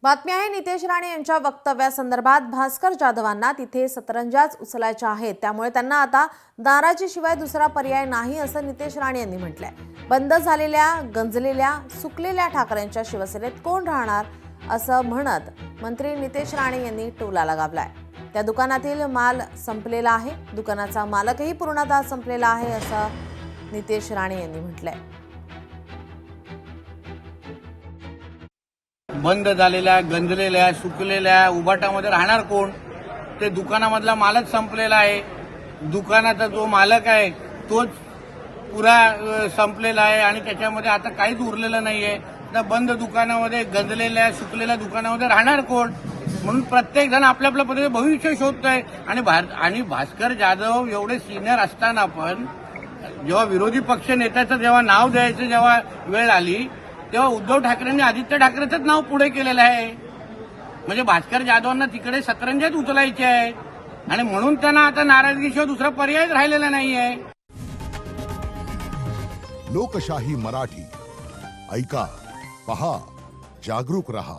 बातमी आहे नितेश राणे यांच्या वक्तव्यासंदर्भात भास्कर जाधवांना तिथे सतरंजाच उचलायच्या आहेत, त्यामुळे त्यांना आता नाराजीशिवाय दुसरा पर्याय नाही असं नितेश राणे यांनी म्हटलंय। बंद झालेल्या, गंजलेल्या, सुकलेल्या ठाकरेंच्या शिवसेनेत कोण राहणार असं म्हणत मंत्री नितेश राणे यांनी टोला लगावलाय। त्या दुकानातील माल संपलेला आहे, दुकानाचा मालकही पूर्णतः संपलेला आहे असं नितेश राणे यांनी म्हटलंय। बंद झालेल्या, गंजलेल्या, सुकलेल्या उभाटामध्ये राहणार कोण? ते दुकानामधला मालच संपलेला आहे। दुकानाचा जो मालक आहे तोच पुरा संपलेला आहे आणि त्याच्यामध्ये आता काहीच उरलेलं नाहीये। त्या बंद दुकानामध्ये, गंजलेल्या, सुकलेल्या दुकानामध्ये राहणार कोण? म्हणून प्रत्येक जण आपल्या आपल्या पद्धतीने भविष्य शोधतोय आणि भास्कर जाधव एवढे सिनियर असताना पण जेव्हा विरोधी पक्ष नेत्याचं जेव्हा नाव द्यायचं जेव्हा वेळ आली तेव्हा उद्धव ठाकरेंनी आदित्य ठाकरेंचंच नाव पुढे केलेलं आहे। म्हणजे भास्कर जाधवांना तिकडे सतरंजाच उचलायचे आहे आणि म्हणून त्यांना आता नाराजगीशिवाय दुसरा पर्यायच राहिलेला नाहीये। लोकशाही मराठी ऐका, पहा, जागरूक रहा।